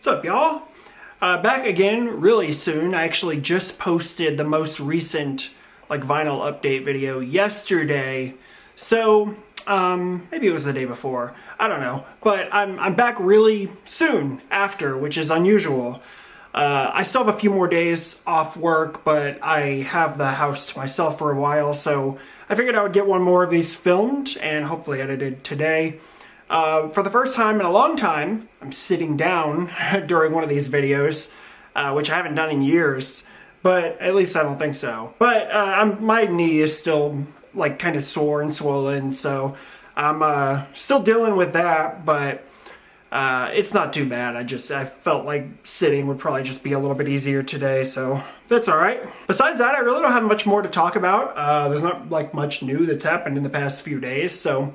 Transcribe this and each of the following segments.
What's up, y'all? Back again really soon. I actually just posted the most recent vinyl update video yesterday. So, maybe it was the day before. I don't know. But I'm back really soon after, which is unusual. I still have a few more days off work, but I have the house to myself for a while, so I figured I would get one more of these filmed and hopefully edited today. For the first time in a long time, I'm sitting down during one of these videos, which I haven't done in years, but at least I don't think so. But my knee is still kind of sore and swollen, so I'm still dealing with that, but it's not too bad. I felt like sitting would probably just be a little bit easier today, so that's alright. Besides that, I really don't have much more to talk about. There's not much new that's happened in the past few days, so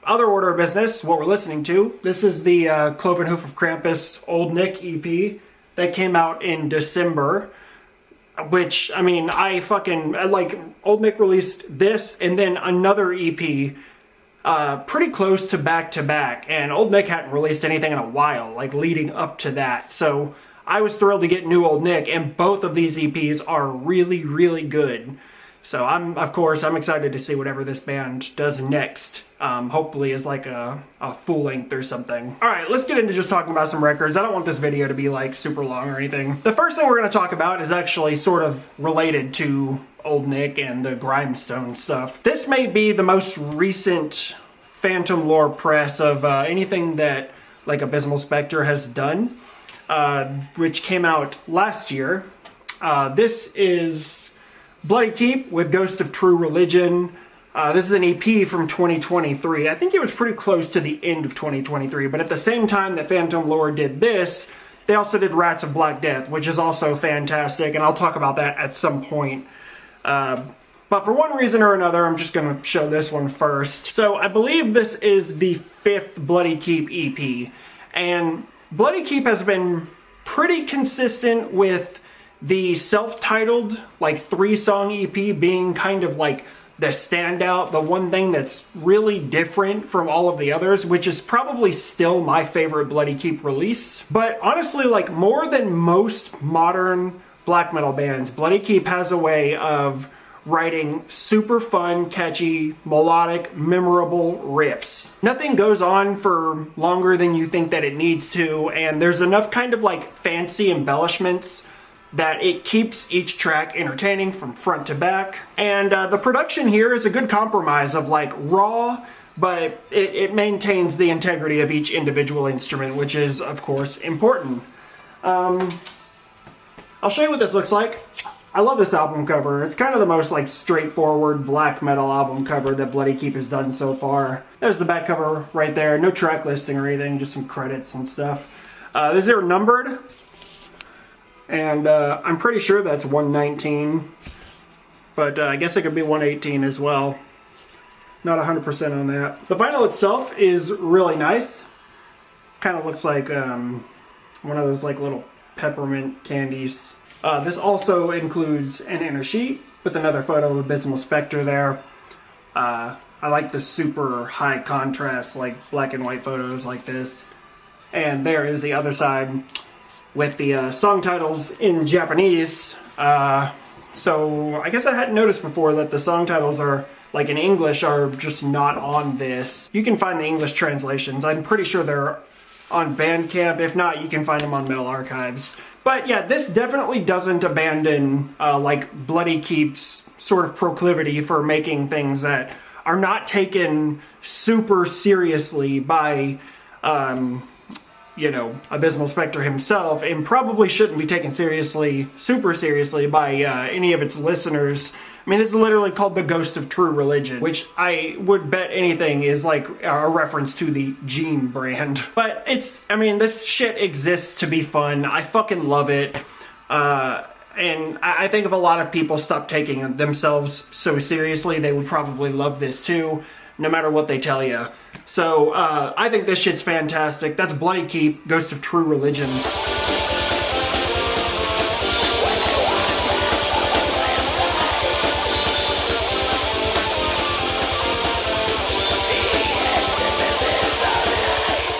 other order of business, what we're listening to, this is the Cloven Hoof of Krampus Old Nick EP that came out in December, which, I mean, I fucking, Old Nick released this and then another EP pretty close to back, and Old Nick hadn't released anything in a while, leading up to that, so I was thrilled to get new Old Nick, and both of these EPs are really, really good. So I'm excited to see whatever this band does next. Hopefully is a full length or something. Alright, let's get into just talking about some records. I don't want this video to be super long or anything. The first thing we're going to talk about is actually sort of related to Old Nick and the Grindstone stuff. This may be the most recent Phantom Lore press of anything that Abysmal Spectre has done, which came out last year. This is Bloody Keep with Ghost of True Religion. This is an EP from 2023. I think it was pretty close to the end of 2023, but at the same time that Phantom Lore did this, they also did Rats of Black Death, which is also fantastic, and I'll talk about that at some point. But for one reason or another, I'm just going to show this one first. So I believe this is the 5th Bloody Keep EP, and Bloody Keep has been pretty consistent with the self-titled 3-song EP being kind of the standout, the one thing that's really different from all of the others, which is probably still my favorite Bloody Keep release. But honestly, more than most modern black metal bands, Bloody Keep has a way of writing super fun, catchy, melodic, memorable riffs. Nothing goes on for longer than you think that it needs to, and there's enough kind of fancy embellishments that it keeps each track entertaining from front to back. And the production here is a good compromise of raw, but it maintains the integrity of each individual instrument, which is, of course, important. I'll show you what this looks like. I love this album cover. It's kind of the most straightforward black metal album cover that Bloody Keep has done so far. There's the back cover right there. No track listing or anything, just some credits and stuff. These are numbered. And I'm pretty sure that's 119, but I guess it could be 118 as well. Not 100% on that. The vinyl itself is really nice. Kind of looks like one of those little peppermint candies. This also includes an inner sheet with another photo of Abysmal Spectre there. I like the super high contrast, black and white photos like this. And there is the other side with the song titles in Japanese. So I guess I hadn't noticed before that the song titles are, in English, are just not on this. You can find the English translations. I'm pretty sure they're on Bandcamp. If not, you can find them on Metal Archives. But yeah, this definitely doesn't abandon Bloody Keep's sort of proclivity for making things that are not taken super seriously by Abysmal Spectre himself, and probably shouldn't be taken super seriously by any of its listeners. I mean, this is literally called the Ghost of True Religion, which I would bet anything is a reference to the Gene brand. But this shit exists to be fun. I fucking love it. And I think if a lot of people stopped taking themselves so seriously, they would probably love this too, no matter what they tell you. So, I think this shit's fantastic. That's Bloody Keep, Ghost of True Religion.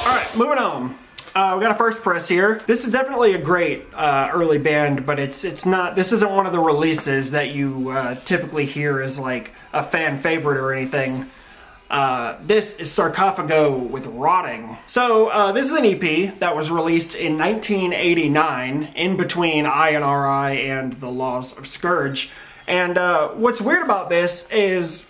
Alright, moving on. We got a first press here. This is definitely a great early band, but it's not. This isn't one of the releases that you typically hear as like a fan favorite or anything. This is Sarcófago with Rotting. So this is an EP that was released in 1989, in between INRI and The Laws of Scourge. And what's weird about this is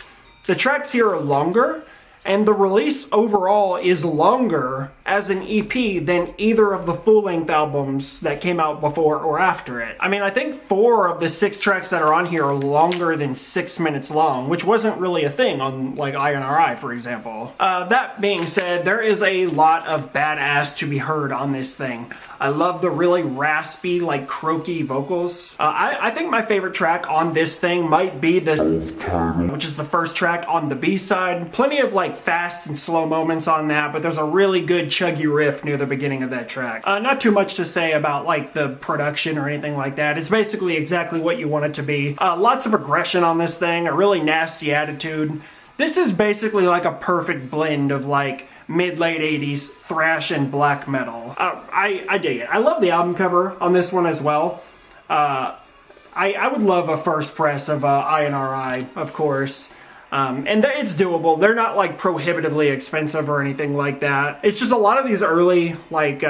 the tracks here are longer, and the release overall is longer as an EP than either of the full-length albums that came out before or after it. I mean, I think 4 of the 6 tracks that are on here are longer than 6 minutes long, which wasn't really a thing on, like, INRI, for example. That being said, there is a lot of badass to be heard on this thing. I love the really raspy, like, croaky vocals. I think my favorite track on this thing might be this, which is the first track on the B-side. Plenty of, like, fast and slow moments on that, but there's a really good chuggy riff near the beginning of that track. Not too much to say about like the production or anything like that. It's basically exactly what you want it to be. Lots of aggression on this thing, a really nasty attitude. This is basically like a perfect blend of like mid-late 80s thrash and black metal. I dig it. I love the album cover on this one as well. I would love a first press of INRI, of course. And it's doable. They're not like prohibitively expensive or anything like that. It's just a lot of these early like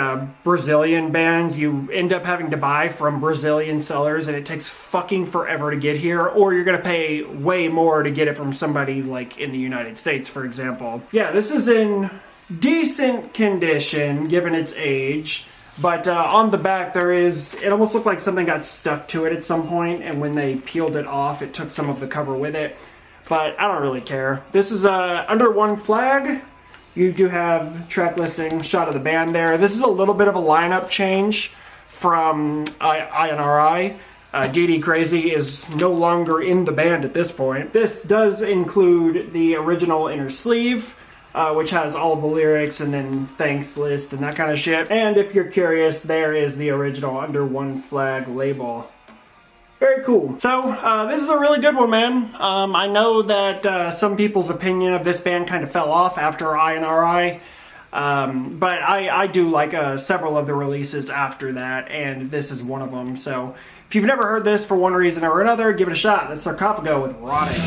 Brazilian bands you end up having to buy from Brazilian sellers, and it takes fucking forever to get here, or you're gonna pay way more to get it from somebody like in the United States, for example. Yeah, this is in decent condition given its age. But on the back it almost looked like something got stuck to it at some point, and when they peeled it off, it took some of the cover with it. But I don't really care. This is Under One Flag. You do have track listing, shot of the band there. This is a little bit of a lineup change from INRI. DD Crazy is no longer in the band at this point. This does include the original inner sleeve, which has all the lyrics and then thanks list and that kind of shit. And if you're curious, there is the original Under One Flag label. Very cool. So, this is a really good one, man. I know that some people's opinion of this band kind of fell off after INRI, but I do like several of the releases after that, and this is one of them. So, if you've never heard this for one reason or another, give it a shot. That's Sarcófago with Rotting.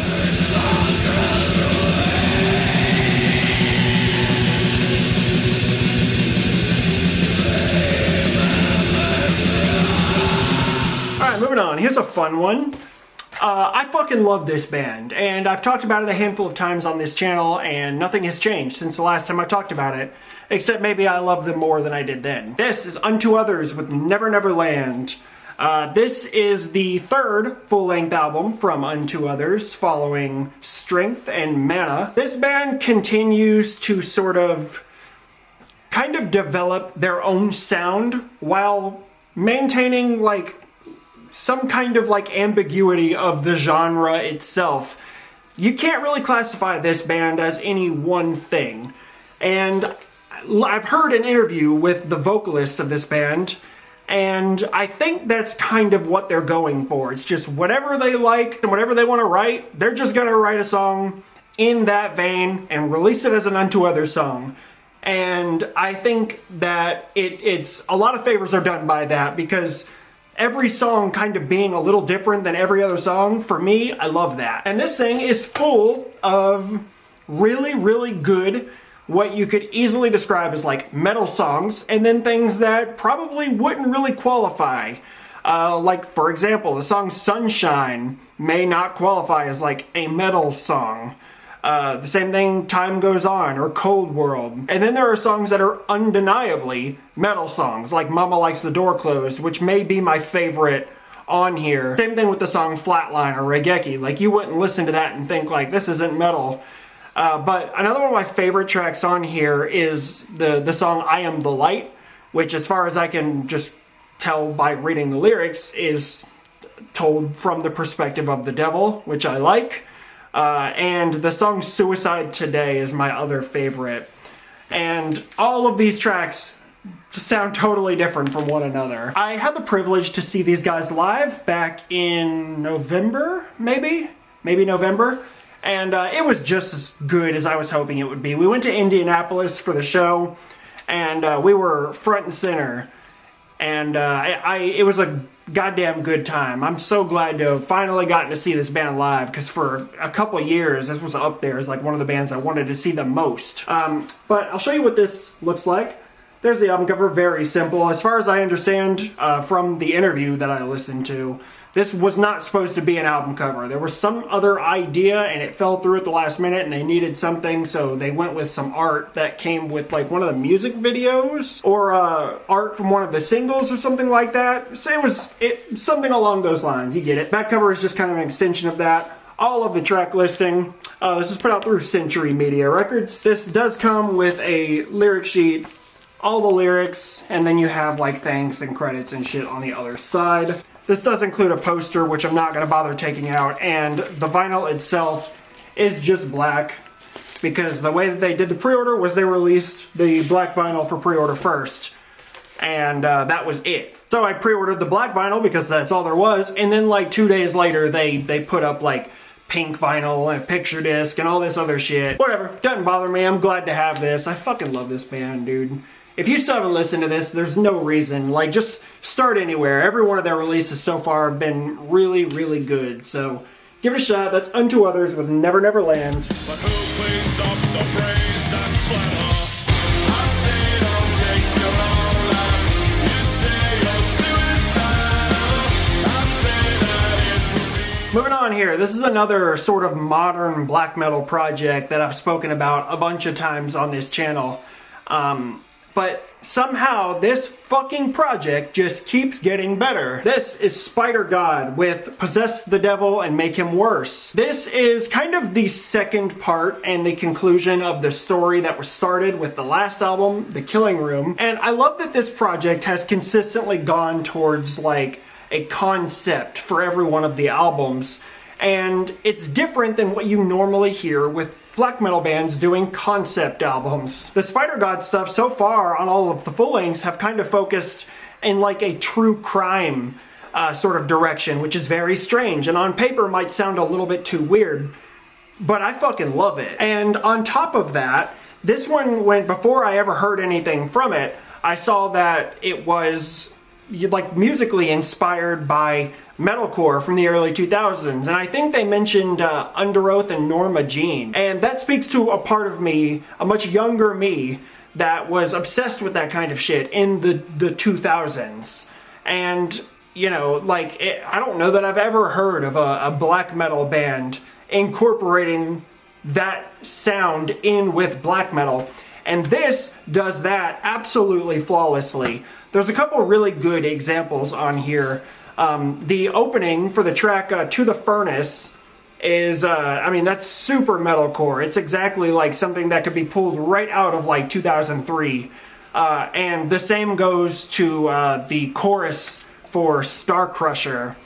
Moving on, here's a fun one. I fucking love this band, and I've talked about it a handful of times on this channel, and nothing has changed since the last time I talked about it, except maybe I love them more than I did then. This is Unto Others with Never Never Land. This is the 3rd full-length album from Unto Others, following Strength and Mana. This band continues to sort of kind of develop their own sound while maintaining like some kind of like ambiguity of the genre itself. You can't really classify this band as any one thing. And I've heard an interview with the vocalist of this band, and I think that's kind of what they're going for. It's just whatever they like and whatever they want to write, they're just gonna write a song in that vein and release it as an Unto Others song. And I think that it's a lot of favors are done by that, because every song kind of being a little different than every other song, for me, I love that. And this thing is full of really, really good, what you could easily describe as like metal songs, and then things that probably wouldn't really qualify. Like, for example, the song Sunshine may not qualify as like a metal song. The same thing, Time Goes On or Cold World. And then there are songs that are undeniably metal songs, like Mama Likes the Door Closed, which may be my favorite on here. Same thing with the song Flatline or Regeki. Like, you wouldn't listen to that and think like, this isn't metal. But another one of my favorite tracks on here is the song I Am the Light, which, as far as I can just tell by reading the lyrics, is told from the perspective of the devil, which I like. And the song Suicide Today is my other favorite. And all of these tracks sound totally different from one another. I had the privilege to see these guys live back in November, maybe November. And it was just as good as I was hoping it would be. We went to Indianapolis for the show, and we were front and center, and it was a goddamn good time. I'm so glad to have finally gotten to see this band live, because for a couple years this was up there as like one of the bands I wanted to see the most. But I'll show you what this looks like. There's the album cover, very simple. As far as I understand from the interview that I listened to, this was not supposed to be an album cover. There was some other idea and it fell through at the last minute and they needed something, so they went with some art that came with like one of the music videos or art from one of the singles or something like that. So it was something along those lines, you get it. Back cover is just kind of an extension of that. All of the track listing. This is put out through Century Media Records. This does come with a lyric sheet, all the lyrics, and then you have like thanks and credits and shit on the other side. This does include a poster, which I'm not going to bother taking out, and the vinyl itself is just black, because the way that they did the pre-order was they released the black vinyl for pre-order first, and that was it. So I pre-ordered the black vinyl because that's all there was, and then like 2 days later they put up like pink vinyl and a picture disc and all this other shit. Whatever, doesn't bother me, I'm glad to have this. I fucking love this band, dude. If you still haven't listened to this, there's no reason. Like, just start anywhere. Every one of their releases so far have been really, really good. So, give it a shot. That's Unto Others with Never Never Land. But who cleans up the brains that splatter? I say don't take your own life. You say you're suicidal. I say that it will be... Moving on here. This is another sort of modern black metal project that I've spoken about a bunch of times on this channel. But somehow this fucking project just keeps getting better. This is Spider God with Possess the Devil and Make Him Worse. This is kind of the second part and the conclusion of the story that was started with the last album, The Killing Room. And I love that this project has consistently gone towards like a concept for every one of the albums. And it's different than what you normally hear with black metal bands doing concept albums. The Spider God stuff so far on all of the full lengths have kind of focused in like a true crime sort of direction, which is very strange and on paper might sound a little bit too weird, but I fucking love it. And on top of that, this one went, before I ever heard anything from it, I saw that it was like musically inspired by metalcore from the early 2000s, and I think they mentioned Underoath and Norma Jean, and that speaks to a part of me, a much younger me, that was obsessed with that kind of shit in the 2000s. And you know, like I don't know that I've ever heard of a black metal band incorporating that sound in with black metal. And this does that absolutely flawlessly. There's a couple really good examples on here. The opening for the track To the Furnace is, I mean, that's super metalcore. It's exactly like something that could be pulled right out of like 2003. And the same goes to the chorus for Star Crusher.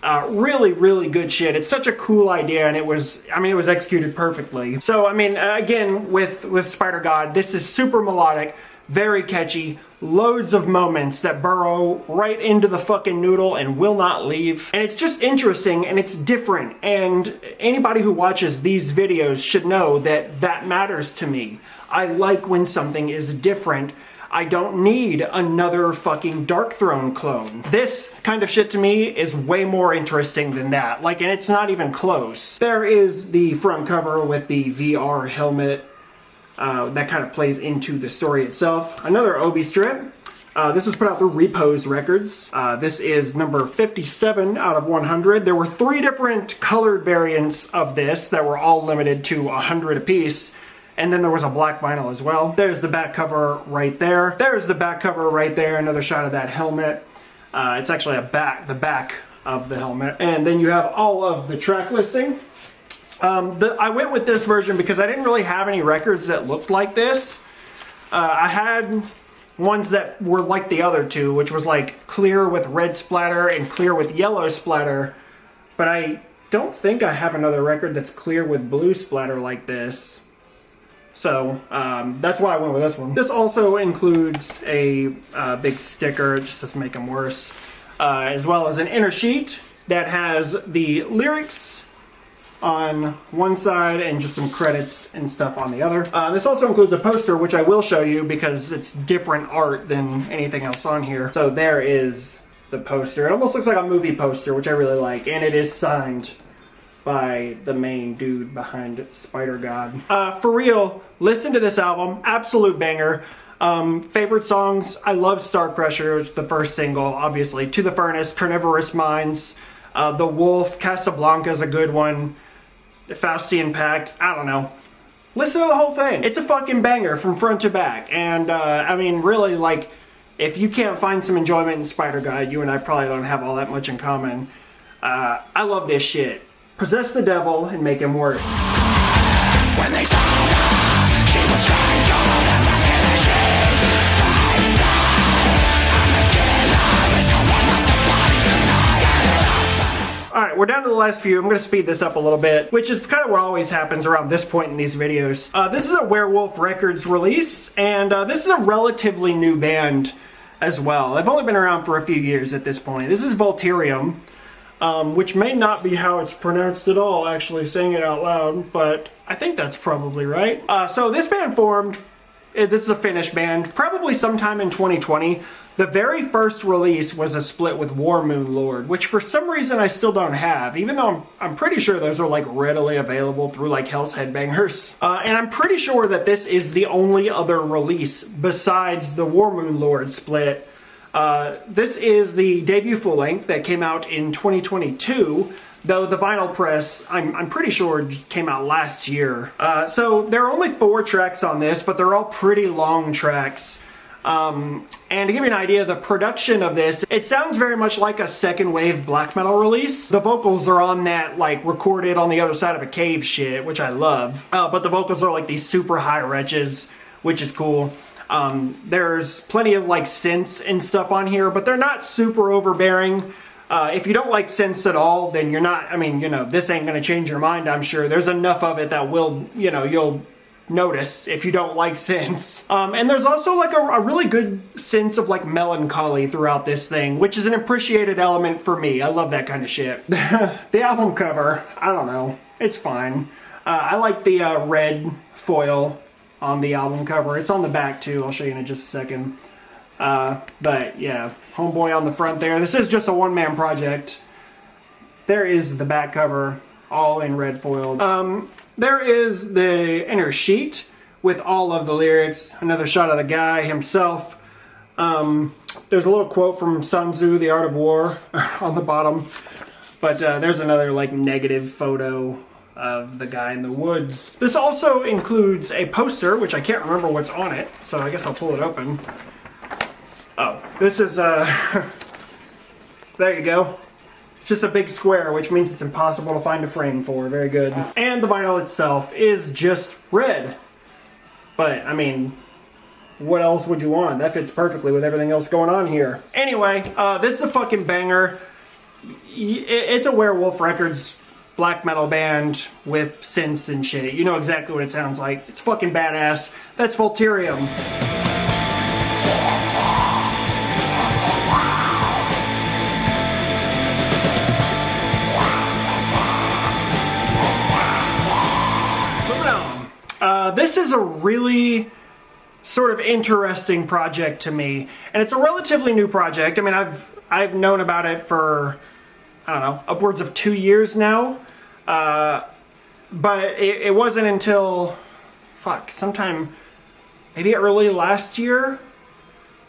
Really, really good shit. It's such a cool idea, and it was executed perfectly. So, I mean, again, with Spider God, this is super melodic, very catchy, loads of moments that burrow right into the fucking noodle and will not leave. And it's just interesting, and it's different, and anybody who watches these videos should know that that matters to me. I like when something is different. I don't need another fucking Dark Throne clone. This kind of shit to me is way more interesting than that. Like, and it's not even close. There is the front cover with the VR helmet that kind of plays into the story itself. Another Obi strip. This was put out through Repose Records. This is number 57 out of 100. There were 3 different colored variants of this that were all limited to 100 apiece. And then there was a black vinyl as well. There's the back cover right there. There's the back cover right there. Another shot of that helmet. It's actually the back of the helmet. And then you have all of the track listing. I went with this version because I didn't really have any records that looked like this. I had ones that were like the other two, which was like clear with red splatter and clear with yellow splatter. But I don't think I have another record that's clear with blue splatter like this. So, that's why I went with this one. This also includes a big sticker, just to make them worse, as well as an inner sheet that has the lyrics on one side and just some credits and stuff on the other. This also includes a poster, which I will show you because it's different art than anything else on here. So there is the poster. It almost looks like a movie poster, which I really like, and it is signed by the main dude behind Spider God. For real, listen to this album. Absolute banger. Favorite songs, I love Star Crusher, which is the first single, obviously. To the Furnace, Carnivorous Minds, The Wolf, Casablanca is a good one. Faustian Pact, I don't know. Listen to the whole thing. It's a fucking banger from front to back. And, I mean, really, like, if you can't find some enjoyment in Spider God, you and I probably don't have all that much in common. I love this shit. Possess the devil and make him worse. When they found her, she was strangled and back in the sheet. Face down, and the killer is someone at the body tonight. Alright, we're down to the last few. I'm going to speed this up a little bit, which is kind of what always happens around this point in these videos. This is a Werewolf Records release, and this is a relatively new band as well. They've only been around for a few years at this point. This is Vultyrium. Which may not be how it's pronounced at all, actually, saying it out loud, but I think that's probably right. So this band formed, this is a Finnish band, probably sometime in 2020. The very first release was a split with War Moon Lord, which for some reason I still don't have, even though I'm pretty sure those are like readily available through like Hell's Headbangers. And I'm pretty sure that this is the only other release besides the War Moon Lord split. This is the debut full length that came out in 2022, though the vinyl press, I'm pretty sure, just came out last year. So there are only 4 tracks on this, but they're all pretty long tracks. And to give you an idea, the production of this, it sounds very much like a second wave black metal release. The vocals are on that, like, recorded on the other side of a cave shit, which I love. But the vocals are like these super high retches, which is cool. There's plenty of like synths and stuff on here, but they're not super overbearing. If you don't like synths at all, then you're not, I mean, you know, this ain't gonna change your mind, I'm sure. There's enough of it that will, you know, you'll notice if you don't like synths. And there's also like a really good sense of like melancholy throughout this thing, which is an appreciated element for me. I love that kind of shit. The album cover, I don't know, it's fine. I like the red foil on the album cover. It's on the back too, I'll show you in just a second. But yeah, homeboy on the front there. This is just a one-man project. There is the back cover, all in red foil. There is the inner sheet with all of the lyrics. Another shot of the guy himself. There's a little quote from Sun Tzu, The Art of War, on the bottom. But there's another like negative photo of the guy in the woods. This also includes a poster, which I can't remember what's on it, so I guess I'll pull it open. Oh, this is, there you go. It's just a big square, which means it's impossible to find a frame for. Very good. And the vinyl itself is just red. But, I mean, what else would you want? That fits perfectly with everything else going on here. Anyway, this is a fucking banger. It's a Werewolf Records black metal band with synths and shit. You know exactly what it sounds like. It's fucking badass. That's Vultyrium. Moving on. This is a really sort of interesting project to me, and it's a relatively new project. I mean, I've known about it for, I don't know, upwards of 2 years now. But it wasn't until, sometime maybe early last year,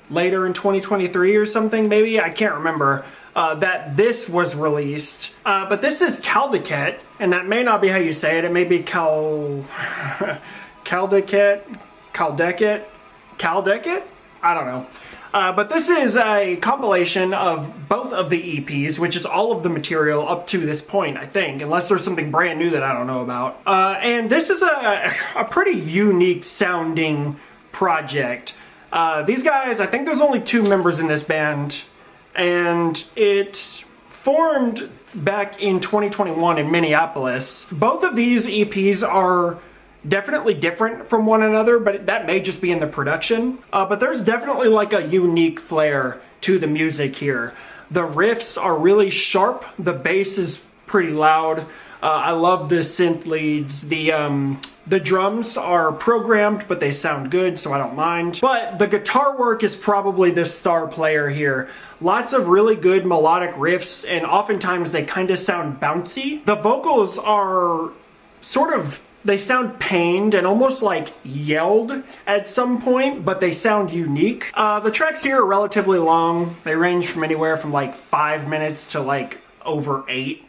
later in 2023 or something, maybe, I can't remember, that this was released. But this is Calideit, and that may not be how you say it. It may be Calideit? I don't know. But this is a compilation of both of the EPs, which is all of the material up to this point, I think, unless there's something brand new that I don't know about. And this is a pretty unique sounding project. These guys, I think there's only 2 members in this band, and it formed back in 2021 in Minneapolis. Both of these EPs are definitely different from one another, but that may just be in the production. But there's definitely like a unique flair to the music here. The riffs are really sharp, the bass is pretty loud, I love the synth leads. The drums are programmed, but they sound good, so I don't mind. But the guitar work is probably the star player here. Lots of really good melodic riffs, and oftentimes they kind of sound bouncy. The vocals are sort of, they sound pained and almost like yelled at some point, but they sound unique. The tracks here are relatively long. They range from anywhere from like 5 minutes to like over 8.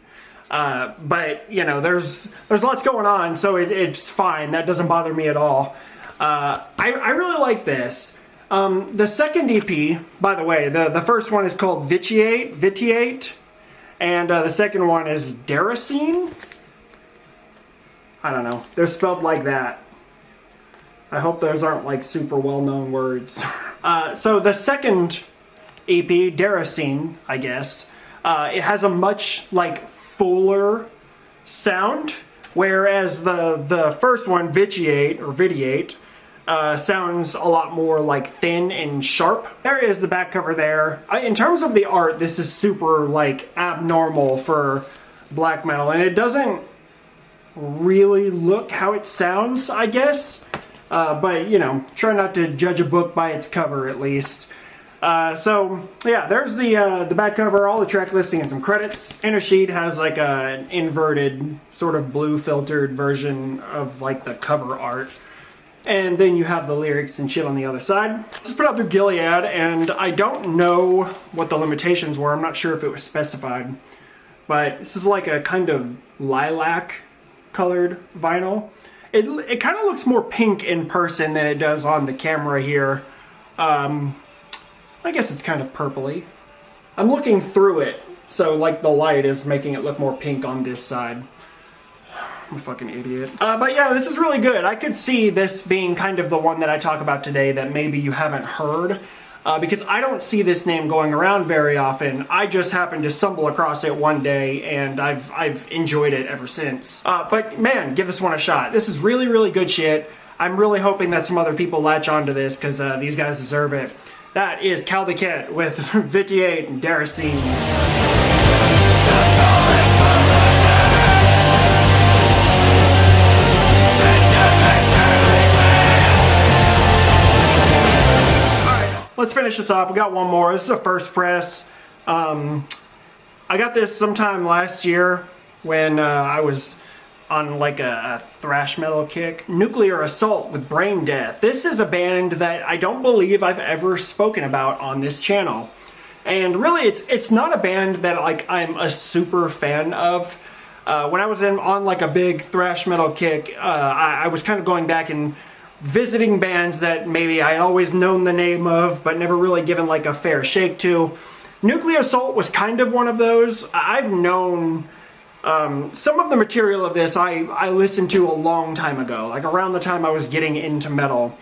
But you know, there's lots going on, so it's fine. That doesn't bother me at all. I really like this. The second EP, by the way, the first one is called Vitiate, and the second one is Deracine. I don't know. They're spelled like that. I hope those aren't like super well-known words. So the second EP, Deracine, I guess, it has a much like fuller sound, whereas the first one, Vitiate, sounds a lot more like thin and sharp. There is the back cover there. In terms of the art, this is super like abnormal for black metal, and it doesn't really look how it sounds, I guess. But you know, try not to judge a book by its cover, at least. So yeah, there's the back cover, all the track listing, and some credits. Inner sheet has like an inverted, sort of blue filtered version of like the cover art. And then you have the lyrics and shit on the other side. Just put out through Gilead, and I don't know what the limitations were. I'm not sure if it was specified. But this is like a kind of lilac colored vinyl. It kind of looks more pink in person than it does on the camera here. I guess it's kind of purpley. I'm looking through it, so like the light is making it look more pink on this side. I'm a fucking idiot. But yeah, this is really good. I could see this being kind of the one that I talk about today that maybe you haven't heard, because I don't see this name going around very often. I just happened to stumble across it one day, and I've enjoyed it ever since. But man, give this one a shot. This is really, really good shit. I'm really hoping that some other people latch onto this, because these guys deserve it. That is Calideit with Vitiate and Deracine. Let's finish this off. We got one more. This is a first press. I got this sometime last year when I was on like a thrash metal kick. Nuclear Assault with Brain Death. This is a band that I don't believe I've ever spoken about on this channel. And really, it's not a band that like I'm a super fan of. When I was on like a big thrash metal kick, I was kind of going back and visiting bands that maybe I had always known the name of, but never really given like a fair shake to. Nuclear Assault was kind of one of those. I've known some of the material of this I listened to a long time ago, like around the time I was getting into metal.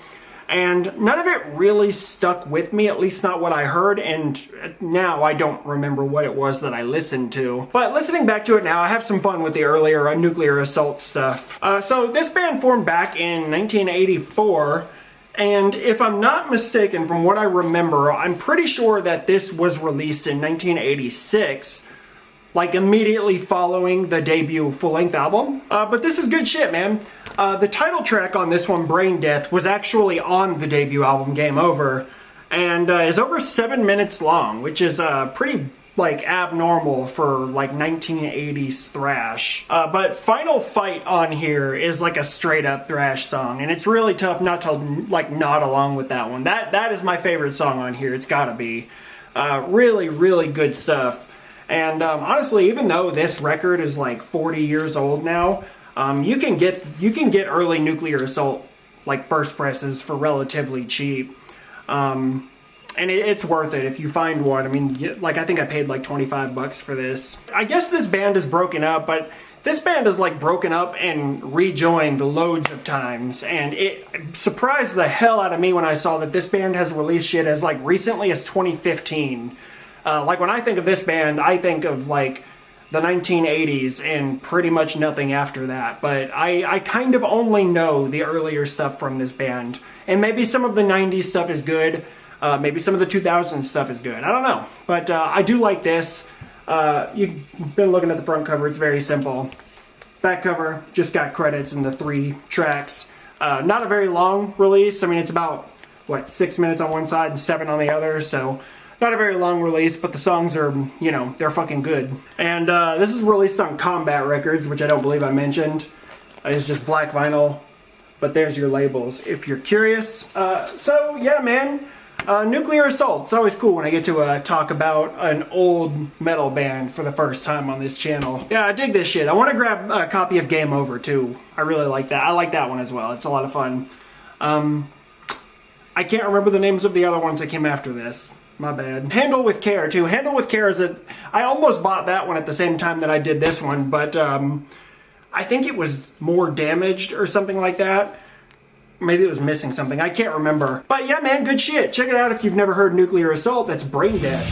And none of it really stuck with me, at least not what I heard, and now I don't remember what it was that I listened to. But listening back to it now, I have some fun with the earlier Nuclear Assault stuff. So this band formed back in 1984, and if I'm not mistaken from what I remember, I'm pretty sure that this was released in 1986, like immediately following the debut full-length album. But this is good shit, man. The title track on this one, Brain Death, was actually on the debut album, Game Over, and is over 7 minutes long, which is pretty like abnormal for like 1980s thrash. But Final Fight on here is like a straight up thrash song, and it's really tough not to like nod along with that one. That is my favorite song on here. It's gotta be. Really, really good stuff. And honestly, even though this record is like 40 years old now, you can get early Nuclear Assault like first presses for relatively cheap, and it's worth it if you find one. I mean, like I think I paid like $25 for this. I guess this band is broken up, but this band is like broken up and rejoined loads of times, and it surprised the hell out of me when I saw that this band has released shit as like recently as 2015. Like when I think of this band, I think of like the 1980s and pretty much nothing after that. But I kind of only know the earlier stuff from this band. And maybe some of the 90s stuff is good. Maybe some of the 2000s stuff is good. I don't know. But I do like this. You've been looking at the front cover. It's very simple. back cover, just got credits in the 3 tracks. Not a very long release. I mean, it's about, what, 6 minutes on one side and 7 on the other, so not a very long release, but the songs are, you know, they're fucking good. And this is released on Combat Records, which I don't believe I mentioned. It's just black vinyl, but there's your labels if you're curious. So, yeah, man. Nuclear Assault. It's always cool when I get to talk about an old metal band for the first time on this channel. Yeah, I dig this shit. I want to grab a copy of Game Over, too. I really like that. I like that one as well. It's a lot of fun. I can't remember the names of the other ones that came after this. My bad. Handle with Care, too. Handle with Care is I almost bought that one at the same time that I did this one, but I think it was more damaged or something like that. Maybe it was missing something. I can't remember. But yeah, man, good shit. Check it out if you've never heard Nuclear Assault. That's Brain Dead.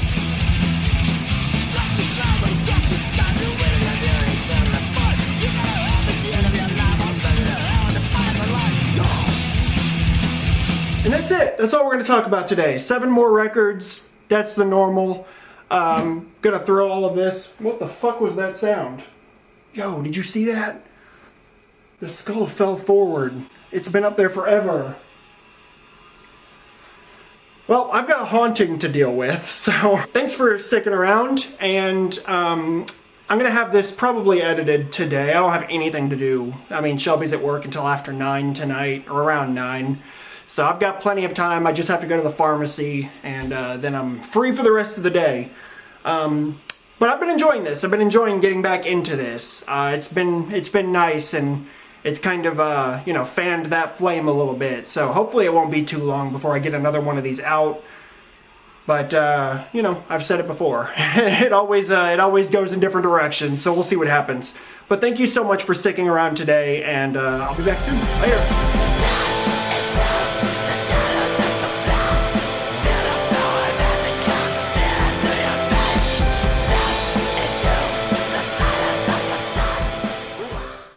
And that's it. That's all we're going to talk about today. 7 more records. That's the normal. Gonna throw all of this. What the fuck was that sound? Yo, did you see that? The skull fell forward. It's been up there forever. Well, I've got a haunting to deal with, so thanks for sticking around, and I'm gonna have this probably edited today. I don't have anything to do. I mean, Shelby's at work until after 9 tonight, or around 9. So I've got plenty of time. I just have to go to the pharmacy, and then I'm free for the rest of the day. But I've been enjoying this. I've been enjoying getting back into this. It's been nice, and it's kind of, you know, fanned that flame a little bit. So hopefully it won't be too long before I get another one of these out. But, you know, I've said it before. It always goes in different directions, so we'll see what happens. But thank you so much for sticking around today, and I'll be back soon. Later.